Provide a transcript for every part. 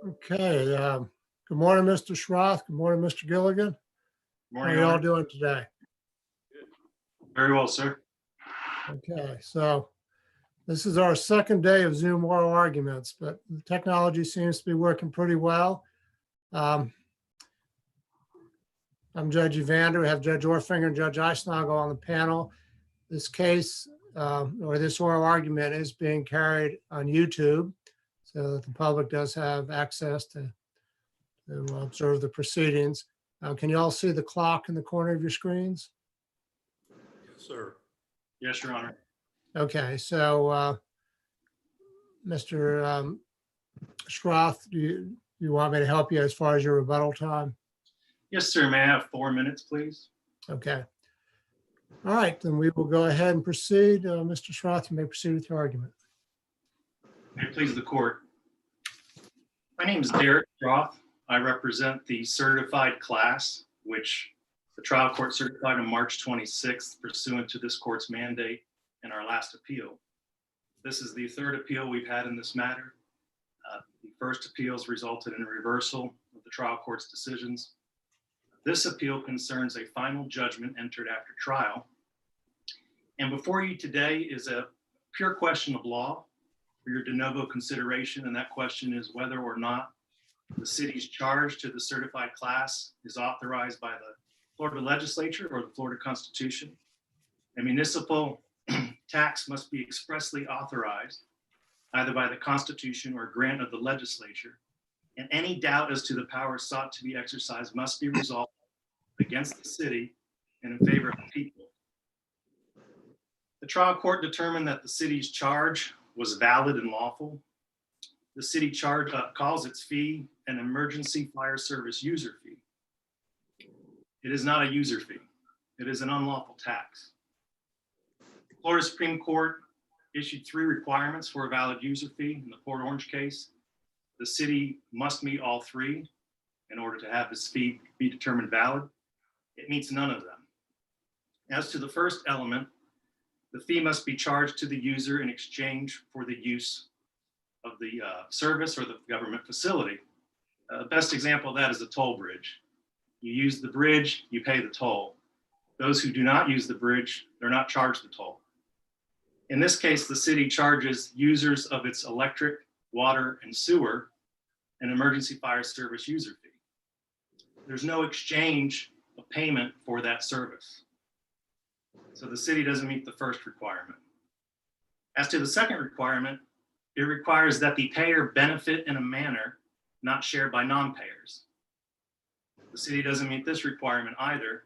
Okay, good morning, Mr. Schroth. Good morning, Mr. Gilligan. How Morning, are you all Honor. doing today? Very well, sir. Okay, so this is our second day of Zoom oral arguments, but the technology seems to be working pretty well. I'm Judge Evander. We have Judge Orfinger and Judge Eisnagel on the panel. This case or this oral argument is being carried on YouTube, so that the public does have access to observe the proceedings. Can you all see the clock in the corner of your screens? Yes, sir. Yes, Your Honor. Okay, so Mr. Schroth, do you want me to help you as far as your rebuttal time? Yes, sir. May I have 4 minutes, please? Okay. All right, then we will go ahead and proceed. Mr. Schroth, you may proceed with your argument. May it please the court. My name is Derek Roth. I represent the certified class, which the trial court certified on March 26th pursuant to this court's mandate in our last appeal. This is the third appeal we've had in this matter. The first appeals resulted in a reversal of the trial court's decisions. This appeal concerns a final judgment entered after trial. And before you today is a pure question of law for your de novo consideration, and that question is whether or not the city's charge to the certified class is authorized by the Florida legislature or the Florida Constitution. A municipal tax must be expressly authorized either by the Constitution or grant of the legislature, and any doubt as to the power sought to be exercised must be resolved against the city and in favor of the people. The trial court determined that the city's charge was valid and lawful. The city charge calls its fee an emergency fire service user fee. It is not a user fee. It is an unlawful tax. The Florida Supreme Court issued 3 requirements for a valid user fee. In the Port Orange case, the city must meet all 3 in order to have this fee be determined valid. It meets none of them. As to the first element, the fee must be charged to the user in exchange for the use of the service or the government facility. The best example of that is a toll bridge. You use the bridge, you pay the toll. Those who do not use the bridge, they're not charged the toll. In this case, the city charges users of its electric, water, and sewer an emergency fire service user fee. There's no exchange of payment for that service. So the city doesn't meet the first requirement. As to the second requirement, it requires that the payer benefit in a manner not shared by non-payers. The city doesn't meet this requirement either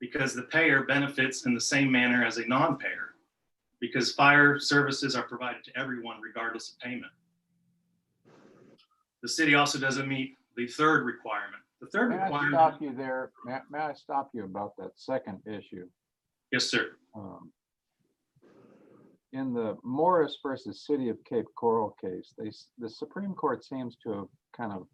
because the payer benefits in the same manner as a non-payer because fire services are provided to everyone regardless of payment. The city also doesn't meet the third requirement. The third requirement. May I stop you there? May I stop you about that second issue? Yes, sir. In the Morris versus City of Cape Coral case, the Supreme Court seems to have kind of,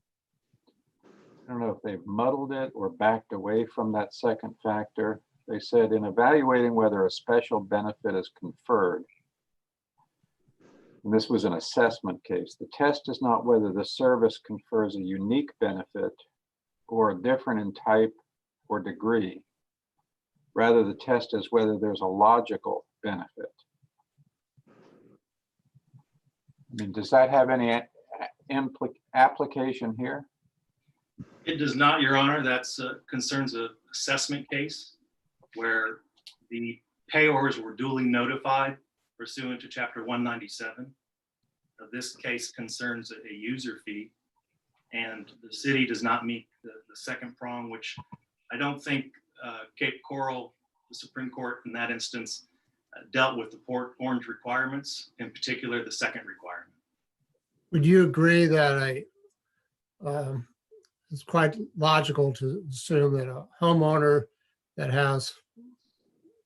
I don't know if they've muddled it or backed away from that second factor. They said in evaluating whether a special benefit is conferred, and this was an assessment case, the test is not whether the service confers a unique benefit or different in type or degree. Rather, the test is whether there's a logical benefit. I mean, does that have any application here? It does not, Your Honor. That concerns an assessment case where the payors were duly notified pursuant to Chapter 197. This case concerns a user fee, and the city does not meet the second prong, which I don't think Cape Coral, the Supreme Court in that instance, dealt with the Port Orange requirements, in particular the second requirement. Would you agree that it's quite logical to assume that a homeowner that has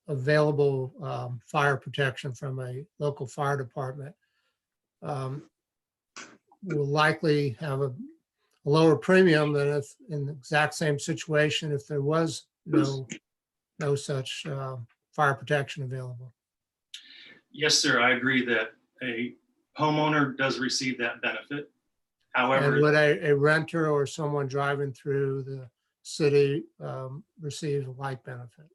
available fire protection from a local fire department will likely have a lower premium than if in the exact same situation if there was no such fire protection available? Yes, sir. I agree that a homeowner does receive that benefit. And However, would a renter or someone driving through the city receive a like benefit?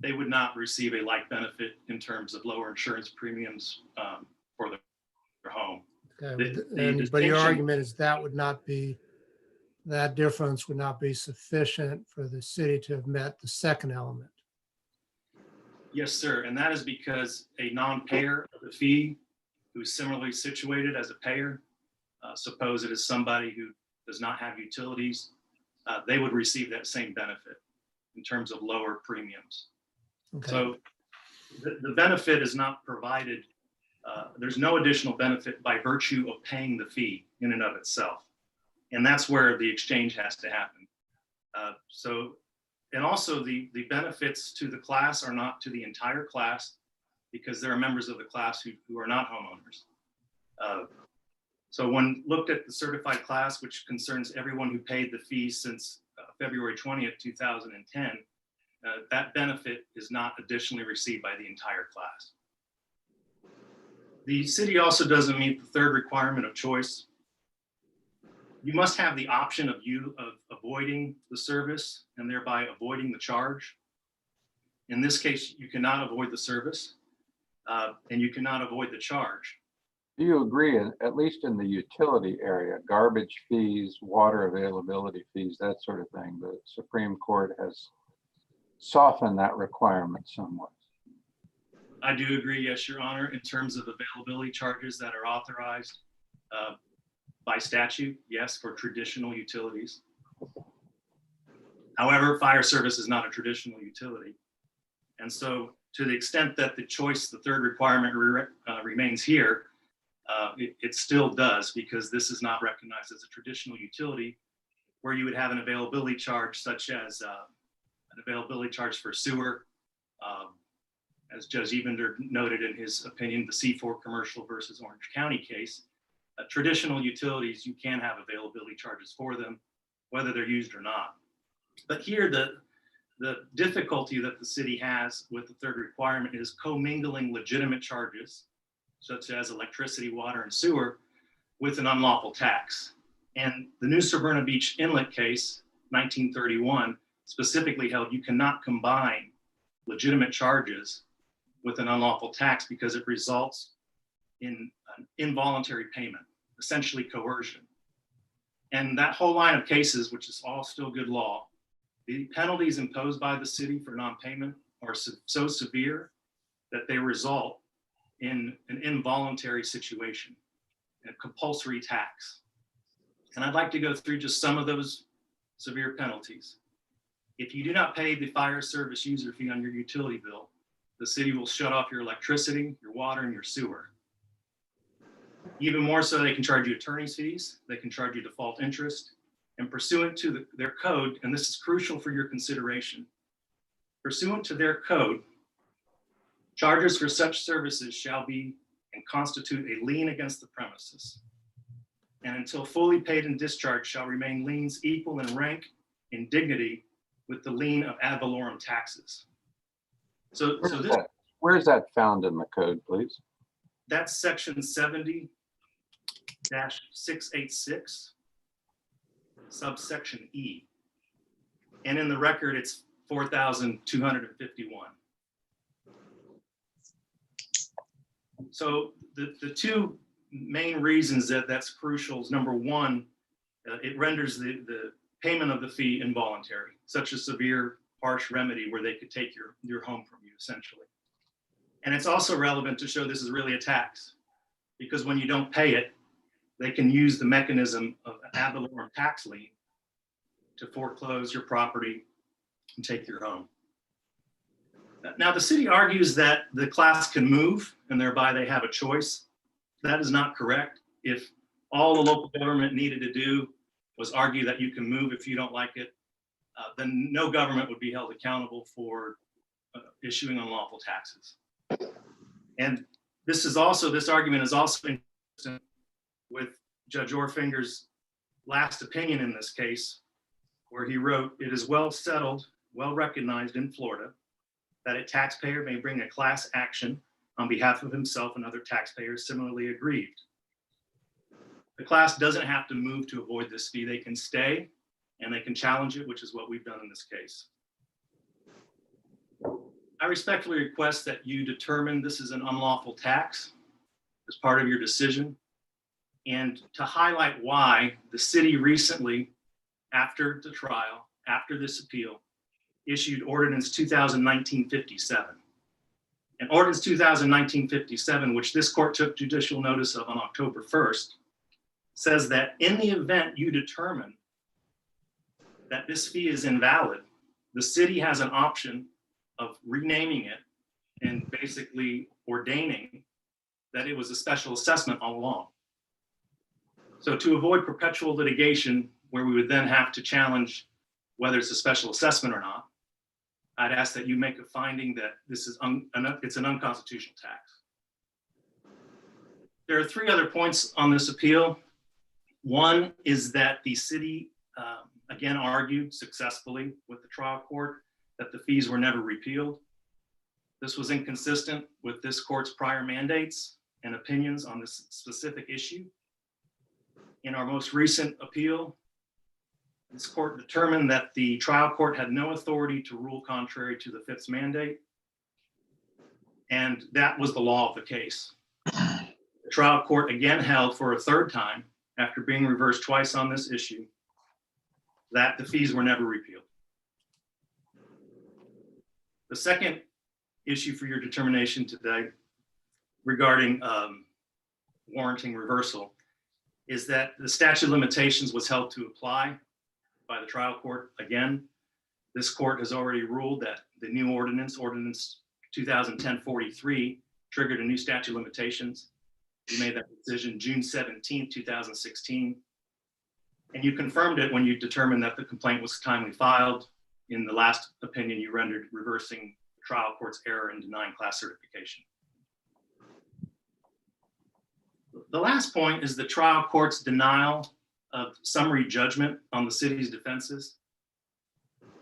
they would not receive a like benefit in terms of lower insurance premiums for their home. Okay, The but your distinction- argument is that would not be, that difference would not be sufficient for the city to have met the second element. Yes, sir. And that is because a non-payer of the fee who is similarly situated as a payer, suppose it is somebody who does not have utilities, they would receive that same benefit in terms of lower premiums. Okay, So the benefit is not provided. There's no additional benefit by virtue of paying the fee in and of itself. And that's where the exchange has to happen. And also the benefits to the class are not to the entire class, because there are members of the class who are not homeowners. So when looked at the certified class, which concerns everyone who paid the fee since February 20th, 2010, that benefit is not additionally received by the entire class. The city also doesn't meet the third requirement of choice. You must have the option of avoiding the service and thereby avoiding the charge. In this case, you cannot avoid the service and you cannot avoid the charge. Do you agree, at least in the utility area, garbage fees, water availability fees, that sort of thing, the Supreme Court has softened that requirement somewhat? I do agree, yes, Your Honor, in terms of availability charges that are authorized by statute, yes, for traditional utilities. However, fire service is not a traditional utility. And so to the extent that the choice, the third requirement remains here, it still does, because this is not recognized as a traditional utility where you would have an availability charge such as an availability charge for sewer. As Judge Ebender noted in his opinion, the C4 commercial versus Orange County case, traditional utilities, you can have availability charges for them, whether they're used or not. But here, the difficulty that the city has with the third requirement is commingling legitimate charges, such as electricity, water, and sewer, with an unlawful tax. And the New Smyrna Beach Inlet case, 1931, specifically held you cannot combine legitimate charges with an unlawful tax because it results in an involuntary payment, essentially coercion. And that whole line of cases, which is all still good law, the penalties imposed by the city for non-payment are so severe that they result in an involuntary situation, a compulsory tax. And I'd like to go through just some of those severe penalties. If you do not pay the fire service user fee on your utility bill, the city will shut off your electricity, your water, and your sewer. Even more so, they can charge you attorney's fees, they can charge you default interest, and pursuant to their code, and this is crucial for your consideration, pursuant to their code, charges for such services shall be and constitute a lien against the premises, and until fully paid and discharged shall remain liens equal in rank and dignity with the lien of ad valorem taxes. So Where is that found in the code, please? that's section 70-686, subsection E. And in the record, it's 4,251. So the two main reasons that that's crucial is, number one, it renders the payment of the fee involuntary, such a severe, harsh remedy where they could take your home from you, essentially. And it's also relevant to show this is really a tax, because when you don't pay it, they can use the mechanism of an ad valorem tax lien to foreclose your property and take your home. Now, the city argues that the class can move and thereby they have a choice. That is not correct. If all the local government needed to do was argue that you can move if you don't like it, then no government would be held accountable for issuing unlawful taxes. And this argument is also consistent with Judge Orfinger's last opinion in this case, where he wrote, "It is well settled, well recognized in Florida, that a taxpayer may bring a class action on behalf of himself and other taxpayers similarly aggrieved." The class doesn't have to move to avoid this fee. They can stay and they can challenge it, which is what we've done in this case. I respectfully request that you determine this is an unlawful tax as part of your decision, and to highlight why the city recently, after the trial, after this appeal, issued Ordinance 2019-57. And Ordinance 2019-57, which this court took judicial notice of on October 1st, says that in the event you determine that this fee is invalid, the city has an option of renaming it and basically ordaining that it was a special assessment all along. So to avoid perpetual litigation where we would then have to challenge whether it's a special assessment or not, I'd ask that you make a finding that this is it's an unconstitutional tax. There are three other points on this appeal. One is that the city, again, argued successfully with the trial court that the fees were never repealed. This was inconsistent with this court's prior mandates and opinions on this specific issue. In our most recent appeal, this court determined that the trial court had no authority to rule contrary to the Fifth mandate, and that was the law of the case. The trial court again held for a third time, after being reversed twice on this issue, that the fees were never repealed. The second issue for your determination today regarding warranting reversal is that the statute of limitations was held to apply by the trial court. Again, this court has already ruled that the new ordinance, Ordinance 2010-43, triggered a new statute of limitations. You made that decision June 17, 2016. And you confirmed it when you determined that the complaint was timely filed. In the last opinion you rendered, reversing the trial court's error in denying class certification. The last point is the trial court's denial of summary judgment on the city's defenses.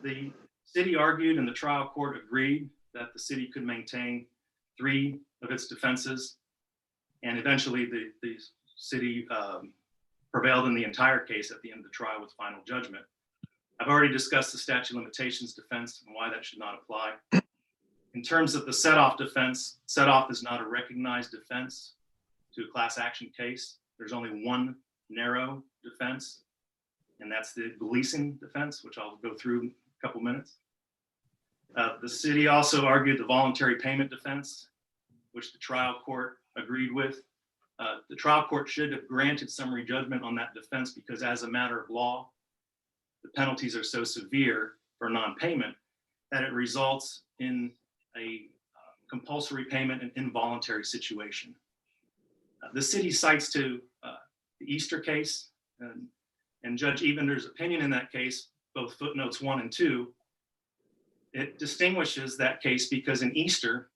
The city argued and the trial court agreed that the city could maintain 3 of its defenses, and eventually the city prevailed in the entire case at the end of the trial with final judgment. I've already discussed the statute of limitations defense and why that should not apply. In terms of the set-off defense, set-off is not a recognized defense to a class action case. There's only one narrow defense, and that's the leasing defense, which I'll go through in a couple minutes. The city also argued the voluntary payment defense, which the trial court agreed with. The trial court should have granted summary judgment on that defense because as a matter of law, the penalties are so severe for non-payment that it results in a compulsory payment and involuntary situation. The city cites to the Easter case and Judge Ebender's opinion in that case, both footnotes 1 and 2. It distinguishes that case because in Easter,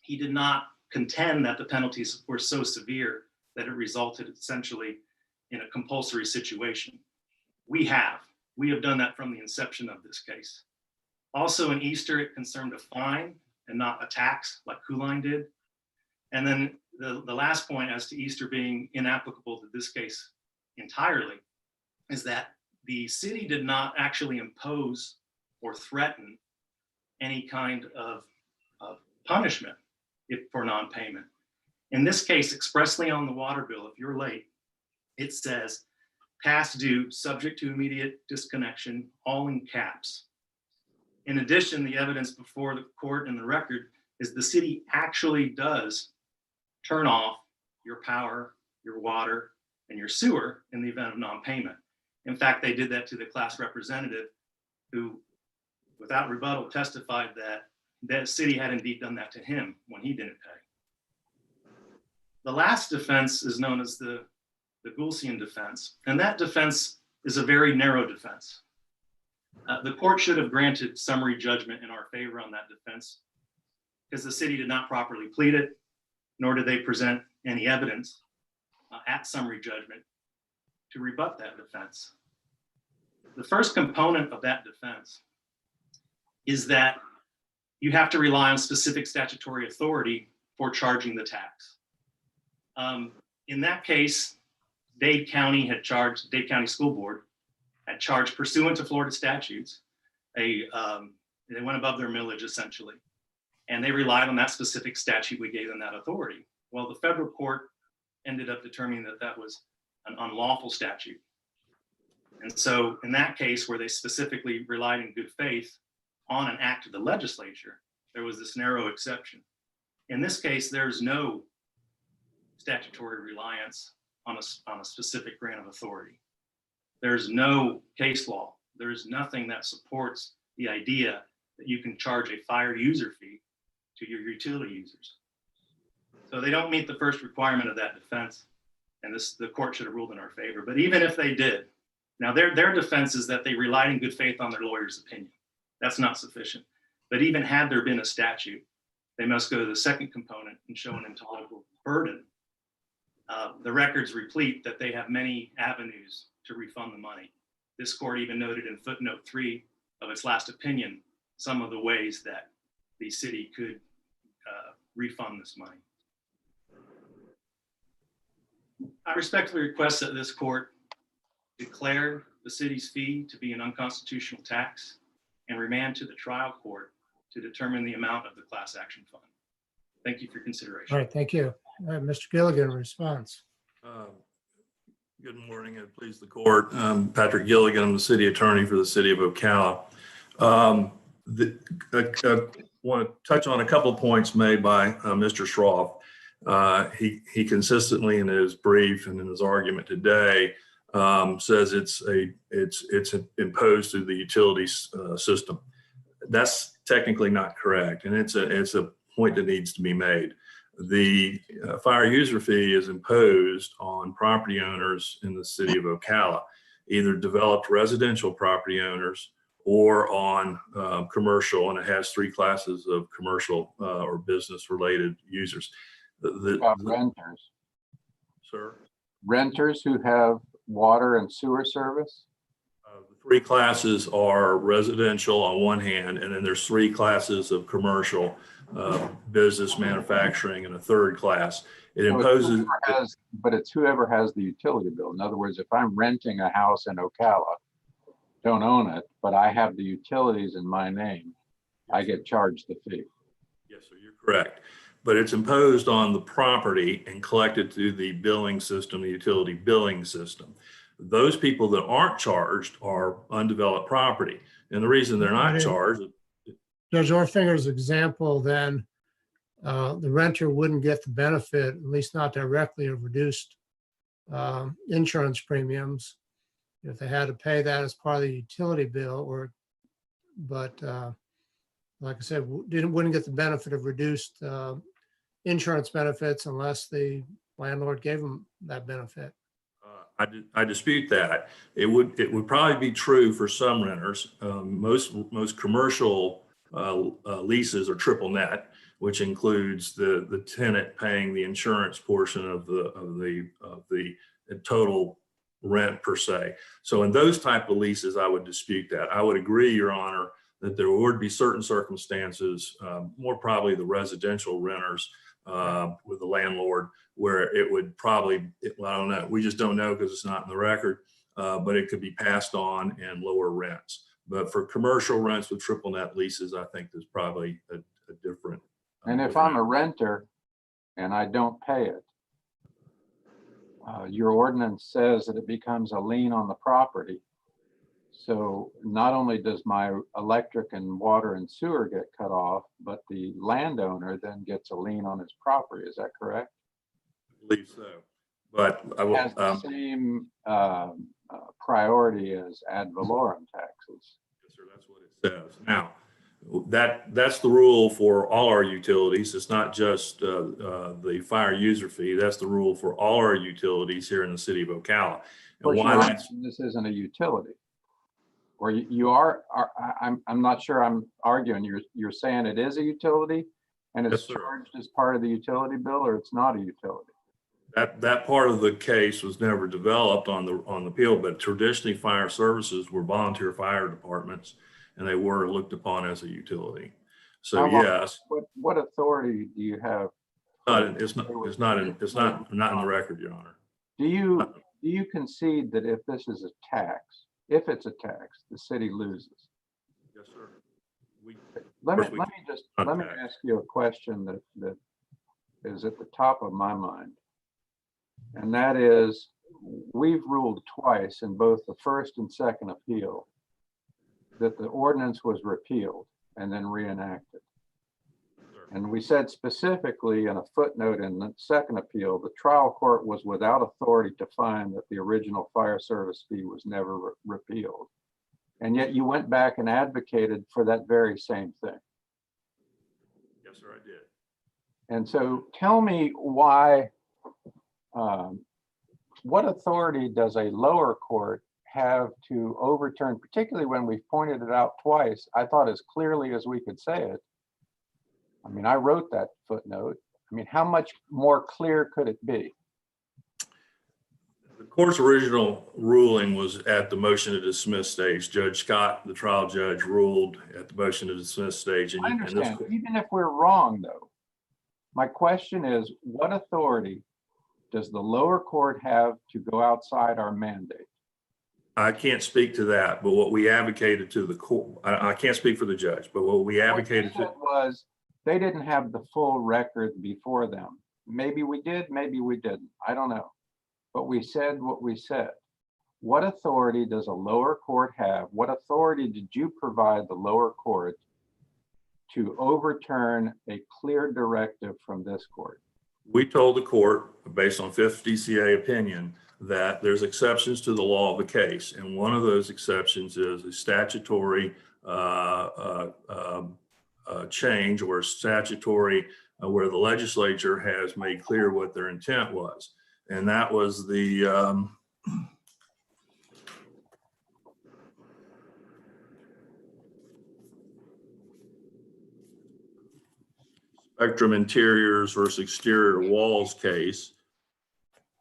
he did not contend that the penalties were so severe that it resulted essentially in a compulsory situation. We have done that from the inception of this case. Also in Easter, it concerned a fine and not a tax like Kuline did. And then the last point as to Easter being inapplicable to this case entirely is that the city did not actually impose or threaten any kind of punishment for non-payment. In this case, expressly on the water bill, if you're late, it says past due, subject to immediate disconnection, all in caps. In addition, the evidence before the court and the record is the city actually does turn off your power, your water, and your sewer in the event of non-payment. In fact, they did that to the class representative who, without rebuttal, testified that the city had indeed done that to him when he didn't pay. The last defense is known as the Goulsian defense, and that defense is a very narrow defense. The court should have granted summary judgment in our favor on that defense because the city did not properly plead it, nor did they present any evidence at summary judgment to rebut that defense. The first component of that defense is that you have to rely on specific statutory authority for charging the tax. In that case, Dade County School Board had charged pursuant to Florida statutes. They went above their millage essentially, and they relied on that specific statute. We gave them that authority. Well, the federal court ended up determining that that was an unlawful statute. And so in that case, where they specifically relied in good faith on an act of the legislature, there was this narrow exception. In this case, there's no statutory reliance on a specific grant of authority. There's no case law. There's nothing that supports the idea that you can charge a fire user fee to your utility users. So they don't meet the first requirement of that defense, and the court should have ruled in our favor. But even if they did, now their defense is that they relied in good faith on their lawyer's opinion. That's not sufficient. But even had there been a statute, they must go to the second component and show an intolerable burden. The record's replete that they have many avenues to refund the money. This court even noted in footnote 3 of its last opinion some of the ways that the city could refund this money. I respectfully request that this court declare the city's fee to be an unconstitutional tax and remand to the trial court to determine the amount of the class action fund. Thank you for your consideration. All right, thank you. All right, Mr. Gilligan, response. Good morning and please the court. Patrick Gilligan, I'm the city attorney for the city of Ocala. I want to touch on a couple of points made by Mr. Schroff. He consistently in his brief and in his argument today says it's imposed through the utilities system. That's technically not correct, and it's a point that needs to be made. The fire user fee is imposed on property owners in the city of Ocala, either developed residential property owners or on commercial, and it has 3 classes of commercial or business related users. Renters. Sir? Renters who have water and sewer service? The 3 classes are residential on one hand, and then there's 3 classes of commercial, business, manufacturing, and a 3rd class. It imposes. But it's whoever has the utility bill. In other words, if I'm renting a house in Ocala, don't own it, but I have the utilities in my name, I get charged the fee. Yes, sir, you're correct. But it's imposed on the property and collected through the billing system, the utility billing system. Those people that aren't charged are undeveloped property. And the reason they're not charged. Judge Orfinger's example, then the renter wouldn't get the benefit, at least not directly, of reduced insurance premiums if they had to pay that as part of the utility bill, but like I said, wouldn't get the benefit of reduced insurance benefits unless the landlord gave them that benefit. I dispute that. It would probably be true for some renters. Most commercial leases are triple net, which includes the tenant paying the insurance portion of the total rent per se. So in those type of leases, I would dispute that. I would agree, Your Honor, that there would be certain circumstances, more probably the residential renters with the landlord, where it would probably, well, I don't know, we just don't know because it's not in the record, but it could be passed on and lower rents. But for commercial rents with triple net leases, I think there's probably a different. And if I'm a renter and I don't pay it, your ordinance says that it becomes a lien on the property. So not only does my electric and water and sewer get cut off, but the landowner then gets a lien on his property. Is that correct? I believe so. But I will. Has the same priority as ad valorem taxes. Yes, sir, that's what it says. Now, that's the rule for all our utilities. It's not just the fire user fee. That's the rule for all our utilities here in the city of Ocala. And why this isn't a utility, or you are. I'm not sure. I'm arguing. You're saying it is a utility, and it's charged as part of the utility bill, or it's not a utility. That part of the case was never developed on the appeal, but traditionally fire services were volunteer fire departments, and they were looked upon as a utility. So yes. What authority do you have? It's not in the record, Your Honor. Do you do you concede that if this is a tax, if it's a tax, the city loses? Yes, sir. We, Let me, course we let me just, not let me tax. ask you a question that is at the top of my mind. And that is, we've ruled twice in both the first and second appeal that the ordinance was repealed and then reenacted. And we said specifically in a footnote in the second appeal, the trial court was without authority to find that the original fire service fee was never repealed. And yet you went back and advocated for that very same thing. Yes, sir, I did. And so tell me why, what authority does a lower court have to overturn, particularly when we've pointed it out twice, I thought as clearly as we could say it. I mean, I wrote that footnote. I mean, how much more clear could it be? The court's original ruling was at the motion to dismiss stage. Judge Scott, the trial judge, ruled at the motion to dismiss stage. I understand, even if we're wrong though, my question is, what authority does the lower court have to go outside our mandate? I can't speak to that, but what we advocated to the court, I can't speak for the judge, but what we advocated What you to, said was they didn't have the full record before them. Maybe we did, maybe we didn't, I don't know. But we said what we said. What authority does a lower court have? What authority did you provide the lower court to overturn a clear directive from this court? we told the court, based on 5th DCA opinion, that there's exceptions to the law of the case. And one of those exceptions is a statutory change or statutory where the legislature has made clear what their intent was. And that was the Spectrum Interiors versus Exterior Walls case.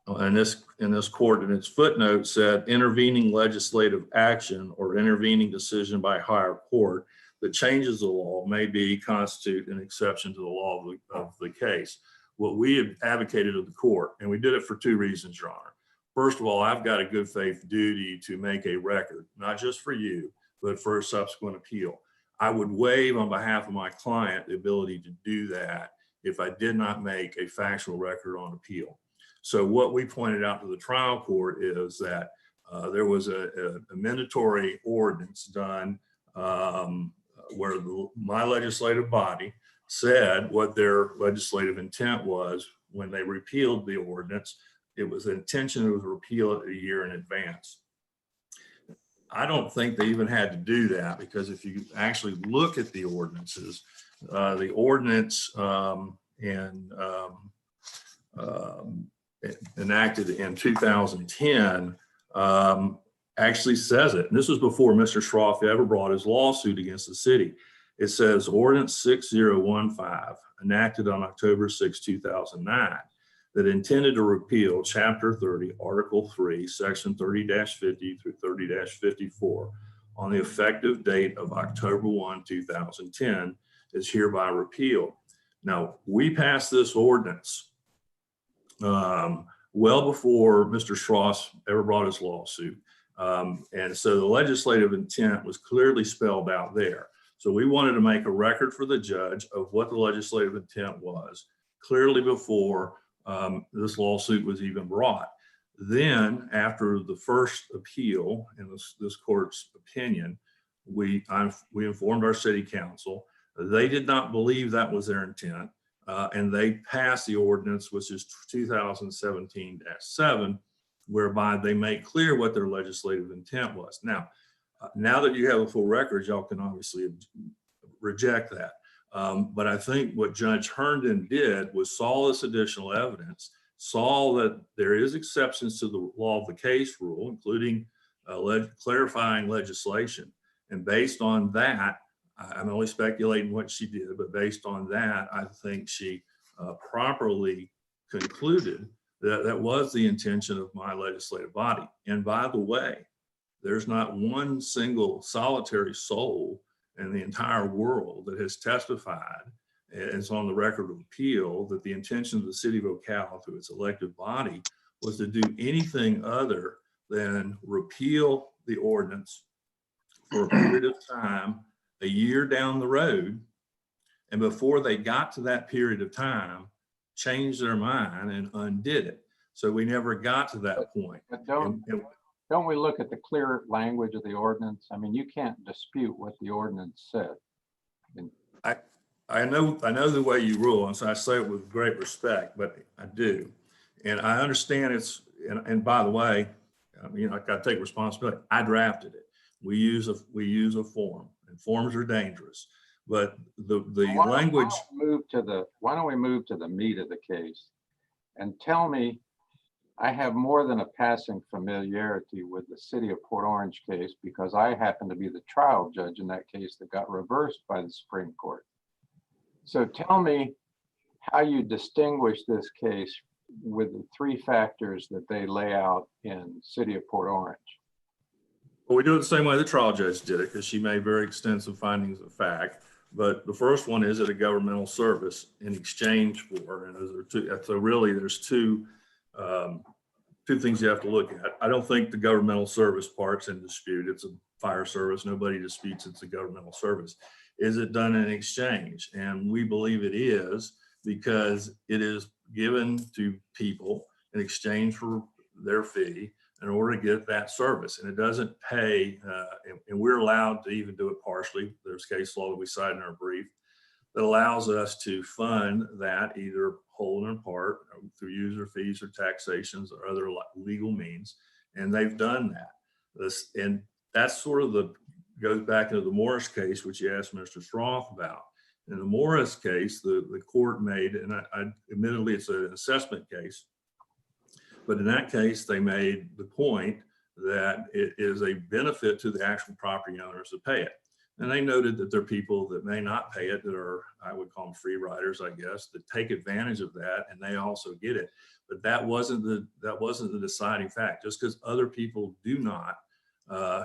And this court in its footnote said intervening legislative action or intervening decision by higher court that changes the law may constitute an exception to the law of the case. What we have advocated of the court, and we did it for two reasons, Your Honor. First of all, I've got a good faith duty to make a record, not just for you, but for a subsequent appeal. I would waive on behalf of my client the ability to do that if I did not make a factual record on appeal. So what we pointed out to the trial court is that there was a mandatory ordinance done where my legislative body said what their legislative intent was when they repealed the ordinance. It was the intention to repeal it a year in advance. I don't think they even had to do that, because if you actually look at the ordinances, the ordinance enacted in 2010 actually says it. And this was before Mr. Schroff ever brought his lawsuit against the city. It says Ordinance 6015 enacted on October 6, 2009 that intended to repeal Chapter 30, Article 3, Section 30-50 through 30-54 on the effective date of October 1, 2010 is hereby repealed. Now, we passed this ordinance well before Mr. Schroff ever brought his lawsuit. And so the legislative intent was clearly spelled out there. So we wanted to make a record for the judge of what the legislative intent was clearly before this lawsuit was even brought. Then after the first appeal in this court's opinion, we informed our city council. They did not believe that was their intent. And they passed the ordinance, which is 2017-7, whereby they make clear what their legislative intent was. Now that you have a full record, y'all can obviously reject that. But I think what Judge Herndon did was saw this additional evidence, saw that there is exceptions to the law of the case rule, including clarifying legislation. And based on that, I'm only speculating what she did, but based on that, I think she properly concluded that that was the intention of my legislative body. And by the way, there's not one single solitary soul in the entire world that has testified, and it's on the record of appeal, that the intention of the city of OCALA through its elected body was to do anything other than repeal the ordinance for a period of time, a year down the road. And before they got to that period of time, changed their mind and undid it. So we never got to that point. But don't we look at the clear language of the ordinance? I mean, you can't dispute what the ordinance said. I know the way you rule, and so I say it with great respect, but I do. And I understand and by the way, I got to take responsibility. I drafted it. We use a form, and forms are dangerous. But the language. Why don't we move to the meat of the case and tell me, I have more than a passing familiarity with the city of Port Orange case because I happen to be the trial judge in that case that got reversed by the Supreme Court. So tell me how you distinguish this case with the three factors that they lay out in city of Port Orange. Well, we do it the same way the trial judge did it because she made very extensive findings of fact. But the first one is it a governmental service in exchange for, and those are two. So really, there's two things you have to look at. I don't think the governmental service part's in dispute. It's a fire service. Nobody disputes it's a governmental service. Is it done in exchange? And we believe it is because it is given to people in exchange for their fee in order to get that service. And it doesn't pay, and we're allowed to even do it partially. There's case law that we cite in our brief that allows us to fund that either whole and in part through user fees or taxations or other legal means. And they've done that. And that's sort of goes back into the Morris case, which you asked Mr. Stroth about. In the Morris case, the court made, and admittedly it's an assessment case, but in that case, they made the point that it is a benefit to the actual property owners to pay it. And they noted that there are people that may not pay it that are, I would call them free riders, I guess, that take advantage of that and they also get it. But that wasn't the deciding fact. Just because other people do not,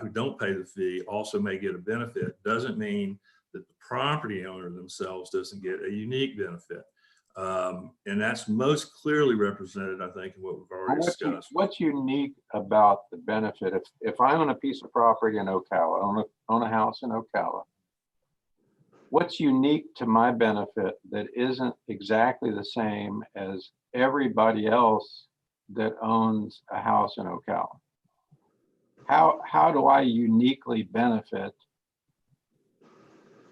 who don't pay the fee also may get a benefit, doesn't mean that the property owner themselves doesn't get a unique benefit. And that's most clearly represented, I think, in what we've already discussed. What's unique about the benefit? If I own a piece of property in OCALA, own a house in OCALA, what's unique to my benefit that isn't exactly the same as everybody else that owns a house in OCALA? How do I uniquely benefit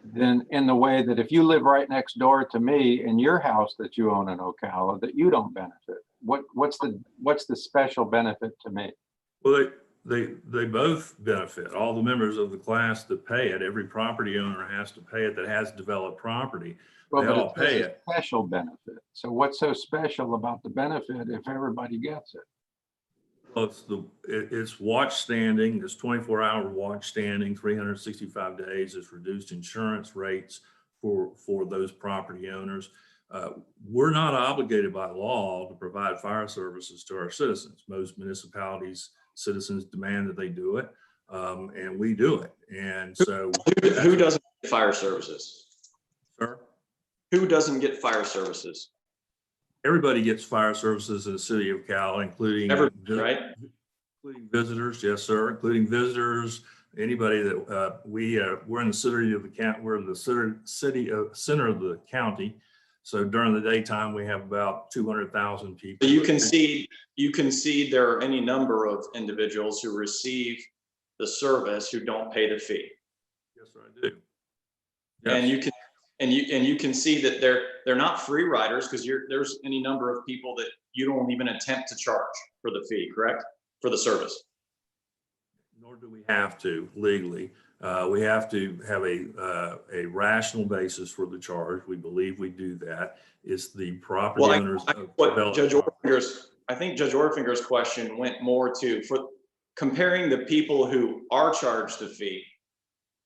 then in the way that if you live right next door to me in your house that you own in OCALA, that you don't benefit? What's the special benefit to me? Well, they both benefit. All the members of the class that pay it, every property owner has to pay it that has developed property. They all pay it. Special benefit. So what's so special about the benefit if everybody gets it? Well, it's watch standing, it's 24-hour watch standing, 365 days, it's reduced insurance rates for those property owners. We're not obligated by law to provide fire services to our citizens. Most municipalities, citizens demand that they do it, and we do it. And so who doesn't get fire services? Sir? Who doesn't get fire services? Everybody gets fire services in the city of Cal, including right? Including visitors, yes, sir. Including visitors, anybody that we're in the city of the county. We're in the center of the county. So during the daytime, we have about 200,000 people. So you can see there are any number of individuals who receive the service who don't pay the fee. Yes, sir, I do. Yes. And you can see that they're not free riders because there's any number of people that you don't even attempt to charge for the fee, correct? For the service. Nor do we have to legally. We have to have a rational basis for the charge. We believe we do that. It's the property owners. I think Judge Orfinger's question went more to for comparing the people who are charged the fee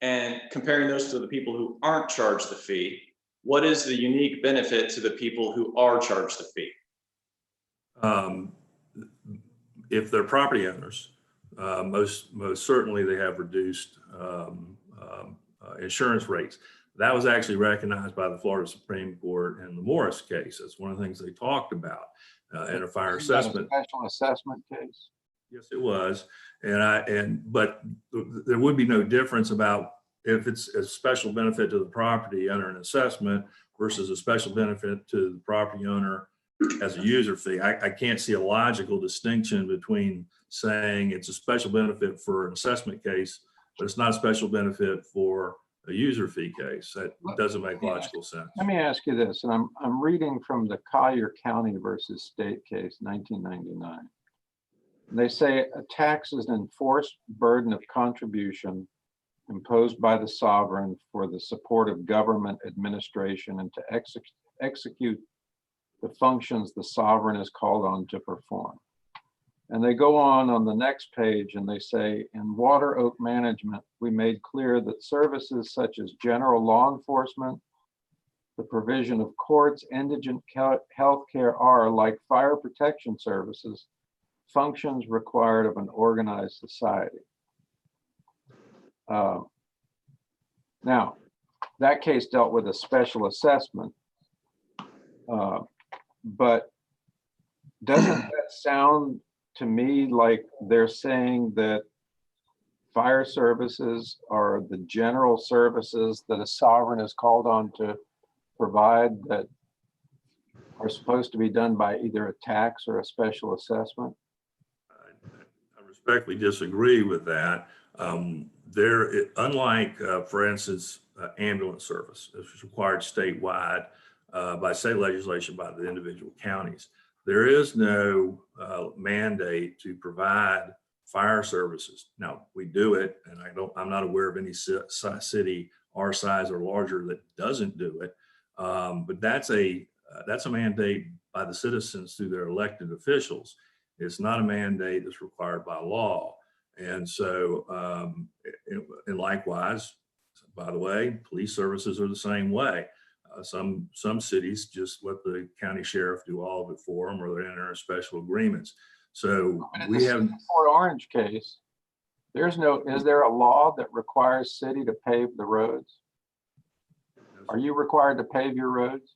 and comparing those to the people who aren't charged the fee. What is the unique benefit to the people who are charged the fee? If they're property owners, most certainly they have reduced insurance rates. That was actually recognized by the Florida Supreme Court in the Morris case. That's one of the things they talked about. and a fire Isn't that a assessment. special assessment case? Yes, it was. But there would be no difference about if it's a special benefit to the property under an assessment versus a special benefit to the property owner as a user fee. I can't see a logical distinction between saying it's a special benefit for an assessment case, but it's not a special benefit for a user fee case. That doesn't make logical sense. Let me ask you this, and I'm reading from the Collier County versus State case, 1999. They say a tax is an enforced burden of contribution imposed by the sovereign for the support of government administration and to execute the functions the sovereign is called on to perform. And they go on the next page and they say, in Water Oak Management, we made clear that services such as general law enforcement, the provision of courts, indigent health care are, like fire protection services, functions required of an organized society. Now, that case dealt with a special assessment, but doesn't that sound to me like they're saying that fire services are the general services that a sovereign is called on to provide that are supposed to be done by either a tax or a special assessment? I respectfully disagree with that. Unlike, for instance, ambulance service, it's required statewide by state legislation by the individual counties. There is no mandate to provide fire services. Now, we do it, and I'm not aware of any city our size or larger that doesn't do it. But that's a mandate by the citizens through their elected officials. It's not a mandate that's required by law. And so, and likewise, by the way, police services are the same way. Some cities just let the county sheriff do all of it for them, or they're enter special agreements. So we have. In the Fort Orange case, is there a law that requires city to pave the roads? Are you required to pave your roads?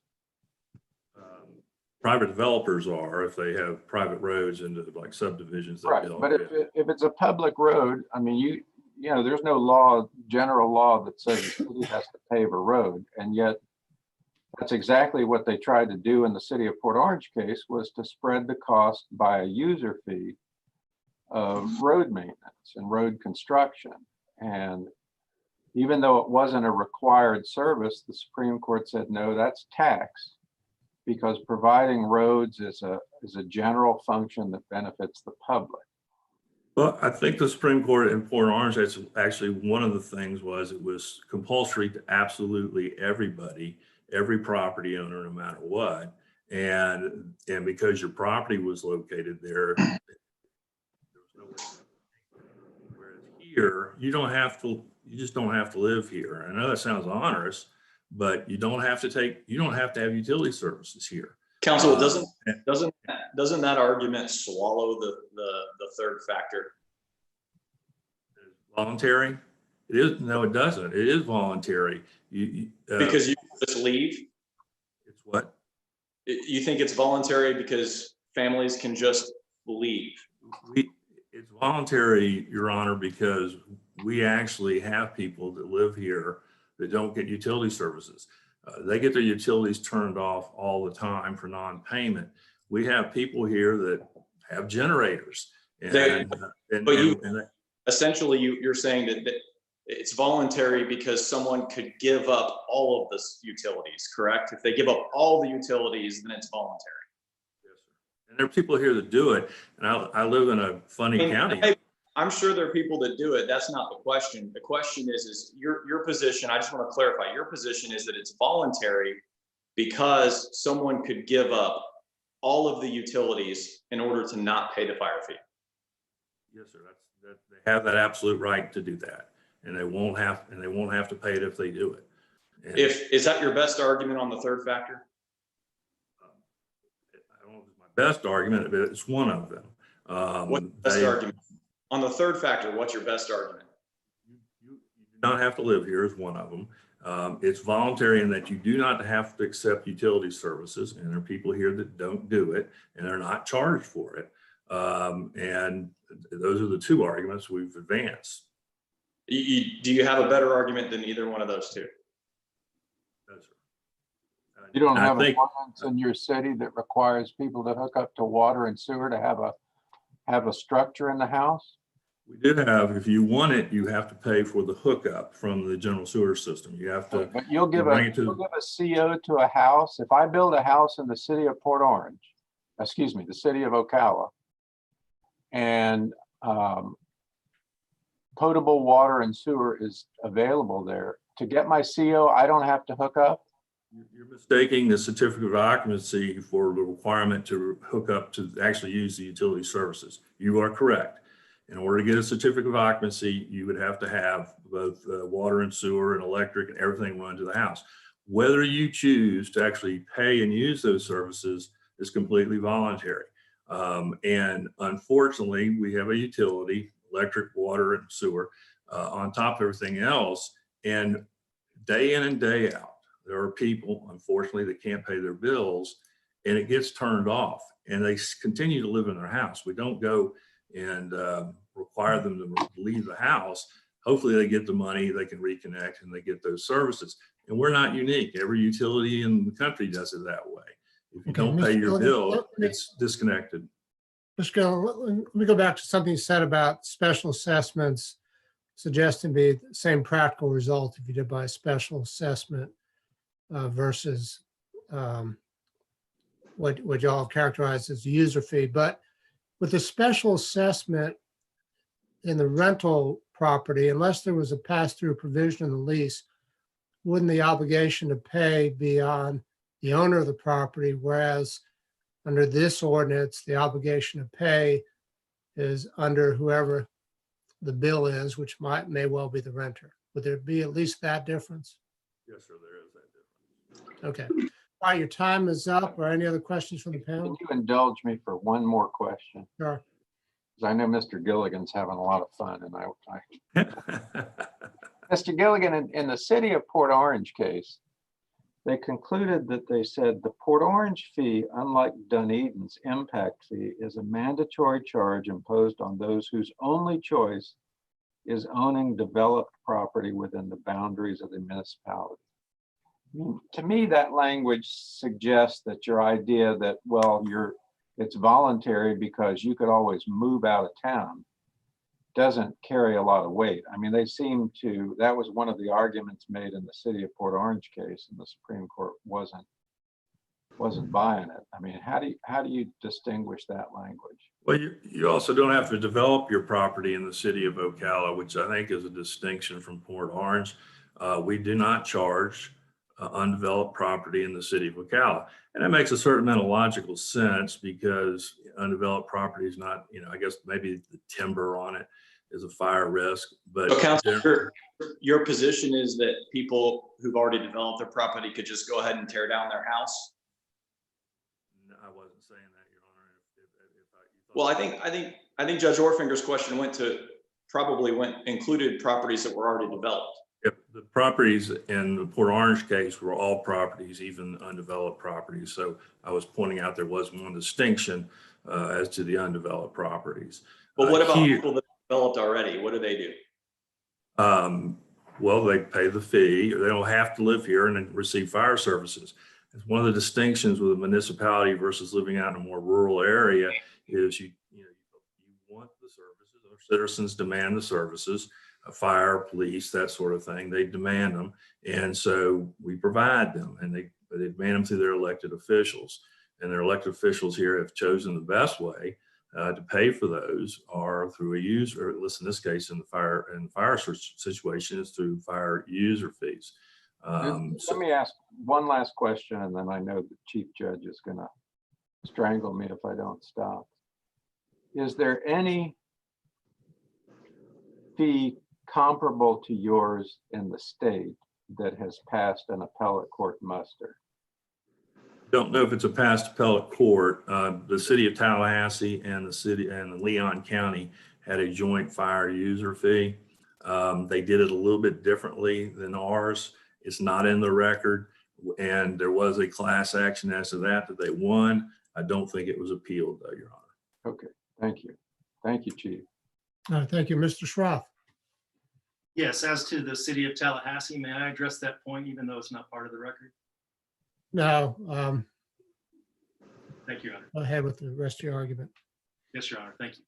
Private developers are, if they have private roads into like subdivisions. Right, but if it's a public road, I mean, you know, there's no general law that says the city has to pave a road, and yet that's exactly what they tried to do in the city of Port Orange case, was to spread the cost by a user fee of road maintenance and road construction. And even though it wasn't a required service, the Supreme Court said, no, that's tax, because providing roads is a general function that benefits the public. Well, I think the Supreme Court in Port Orange, that's actually one of the things was it was compulsory to absolutely everybody, every property owner, no matter what. And because your property was located there, there was no way. Whereas here, you just don't have to live here. I know that sounds onerous, but you don't have to have utility services here. Counsel, doesn't that argument swallow the third factor? Voluntary? It is. No, it doesn't. It is voluntary. Because you just leave? It's what? You think it's voluntary because families can just leave? It's voluntary, Your Honor, because we actually have people that live here that don't get utility services. They get their utilities turned off all the time for non-payment. We have people here that have generators. Essentially, you're saying that it's voluntary because someone could give up all of the utilities, correct? If they give up all the utilities, then it's voluntary. Yes, sir. And there are people here that do it. And I live in a funny county. I'm sure there are people that do it. That's not the question. The question is your position. I just want to clarify. Your position is that it's voluntary because someone could give up all of the utilities in order to not pay the fire fee. Yes, sir. They have that absolute right to do that, and they won't have to pay it if they do it. And is that your best argument on the third factor? I don't know if it's my best argument, but it's one of them. What's the best argument? On the third factor, what's your best argument? You do not have to live here is one of them. It's voluntary in that you do not have to accept utility services, and there are people here that don't do it, and they're not charged for it. And those are the two arguments we've advanced. Do you have a better argument than either one of those two? No, sir. You don't I have an think- ordinance in your city that requires people to hook up to water and sewer to have a structure in the house? We do have, if you want it, you have to pay for the hookup from the general sewer system. You have to, But you'll give bring a it to- CO to a house. If I build a house in the city of Port Orange, excuse me, the city of OCALA, and potable water and sewer is available there, to get my CO, I don't have to hook up? you're mistaking the certificate of occupancy for the requirement to hook up to actually use the utility services. You are correct. In order to get a certificate of occupancy, you would have to have both water and sewer and electric and everything run to the house. Whether you choose to actually pay and use those services is completely voluntary. And unfortunately, we have a utility, electric, water, and sewer on top of everything else. And day in and day out, there are people, unfortunately, that can't pay their bills, and it gets turned off, and they continue to live in their house. We don't go and require them to leave the house. Hopefully they get the money, they can reconnect, and they get those services. And we're not unique. Every utility in the country does it that way. If you Okay, don't pay Mr. your Gilligan, bill, let me- it's disconnected. Mr. Gilligan, let me go back to something you said about special assessments, suggesting be the same practical result if you did by a special assessment versus what y'all characterize as user fee. But with the special assessment in the rental property, unless there was a pass-through provision in the lease, wouldn't the obligation to pay be on the owner of the property, whereas under this ordinance, the obligation to pay is under whoever the bill is, which may well be the renter? Would there be at least that difference? Yes, sir, there is that difference. Okay. All right, your time is up. Or any other questions from the Can panel? you indulge me for one more question? Sure. Because I know Mr. Gilligan's having a lot of fun, and Mr. Gilligan, in the city of Port Orange case, they concluded that they said the Port Orange fee, unlike Dunedin's impact fee, is a mandatory charge imposed on those whose only choice is owning developed property within the boundaries of the municipality. To me, that language suggests that your idea that, well, it's voluntary because you could always move out of town doesn't carry a lot of weight. I mean, that was one of the arguments made in the city of Port Orange case, and the Supreme Court wasn't buying it. I mean, how do you distinguish that language? Well, you also don't have to develop your property in the city of OCALA, which I think is a distinction from Port Orange. We do not charge undeveloped property in the city of OCALA. And that makes a certain amount of logical sense because undeveloped property is not, I guess maybe the timber on it is a fire risk, but. So counsel, your position is that people who've already developed their property could just go ahead and tear down their house? No, I wasn't saying that, Your Honor. Well, I think Judge Orfinger's question included properties that were already developed. Yep, the properties in the Port Orange case were all properties, even undeveloped properties. So I was pointing out there was one distinction as to the undeveloped properties. But what about people that developed already? What do they do? Well, they pay the fee, or they don't have to live here and receive fire services. It's one of the distinctions with a municipality versus living out in a more rural area is you want the services, or citizens demand the services. Fire, police, that sort of thing. They demand them. And so we provide them, and they demand them through their elected officials. And their elected officials here have chosen the best way to pay for those are through a user, or in this case, in the fire situation is through fire user fees. Let me ask one last question, and then I know the chief judge is going to strangle me if I don't stop. Is there any fee comparable to yours in the state that has passed an appellate court muster? Don't know if it's a past appellate court. The city of Tallahassee and the Leon County had a joint fire user fee. They did it a little bit differently than ours, It's not in the record. And there was a class action as to that they won. I don't think it was appealed, though, Your Honor. Okay, thank you. Thank you, Chief. Thank you, Mr. Schroff. Yes, as to the city of Tallahassee, may I address that point even though it's not part of the record? No, Thank you, Your Honor. go ahead with the rest of your argument. Yes, Your Honor, thank you.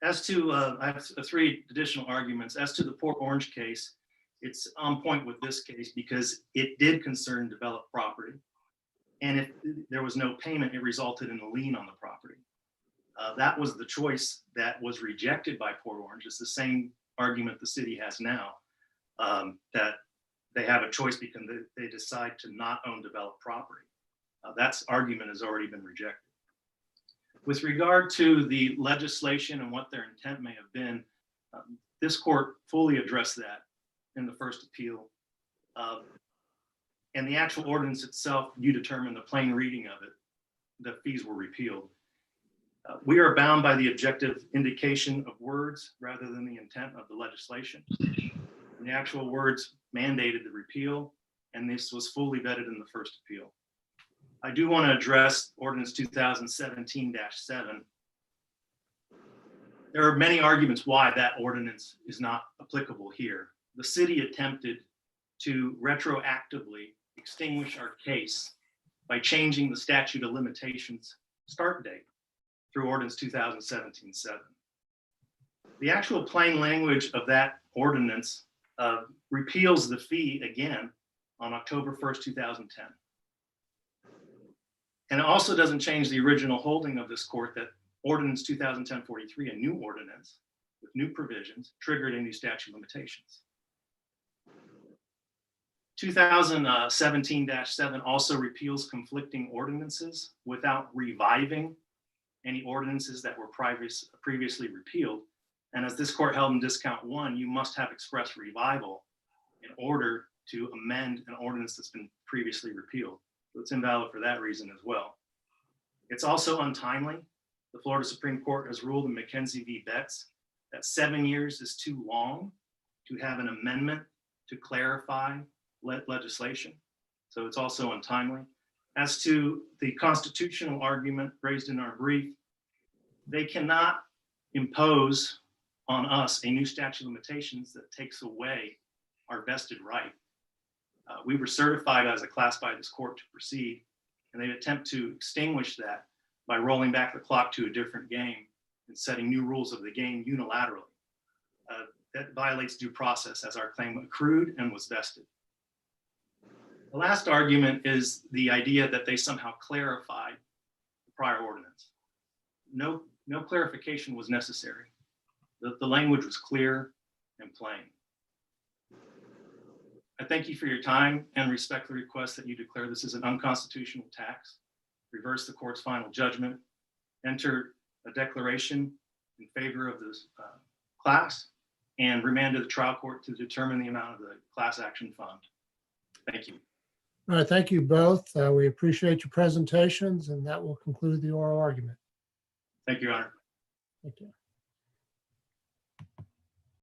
As to, I have 3 additional arguments. As to the Port Orange case, it's on point with this case because it did concern developed property. And if there was no payment, it resulted in a lien on the property. That was the choice that was rejected by Port Orange. It's the same argument the city has now, that they have a choice because they decide to not own developed property. That argument has already been rejected. With regard to the legislation and what their intent may have been, this court fully addressed that in the first appeal. And the actual ordinance itself, you determine the plain reading of it, the fees were repealed. We are bound by the objective indication of words rather than the intent of the legislation. And the actual words mandated the repeal, and this was fully vetted in the first appeal. I do want to address Ordinance 2017-7. There are many arguments why that ordinance is not applicable here. The city attempted to retroactively extinguish our case by changing the statute of limitations start date through Ordinance 2017-7. The actual plain language of that ordinance repeals the fee again on October 1st, 2010. And it also doesn't change the original holding of this court that Ordinance 2010-43, a new ordinance with new provisions, triggered a new statute of limitations. 2017-7 also repeals conflicting ordinances without reviving any ordinances that were previously repealed. And as this court held in discount 1, you must have express revival in order to amend an ordinance that's been previously repealed. So it's invalid for that reason as well. It's also untimely. The Florida Supreme Court has ruled in McKenzie v. Betts that 7 years is too long to have an amendment to clarify legislation. So it's also untimely. As to the constitutional argument raised in our brief, they cannot impose on us a new statute of limitations that takes away our vested right. We were certified as a class by this court to proceed, and they attempt to extinguish that by rolling back the clock to a different game and setting new rules of the game unilaterally. That violates due process as our claim accrued and was vested. The last argument is the idea that they somehow clarified the prior ordinance. No clarification was necessary. The language was clear and plain. I thank you for your time and respectfully request that you declare this is an unconstitutional tax, reverse the court's final judgment, enter a declaration in favor of this class, and remand to the trial court to determine the amount of the class action fund. Thank you. All right, thank you both. We appreciate your presentations, and that will conclude the oral argument. Thank you, Your Honor. Thank you.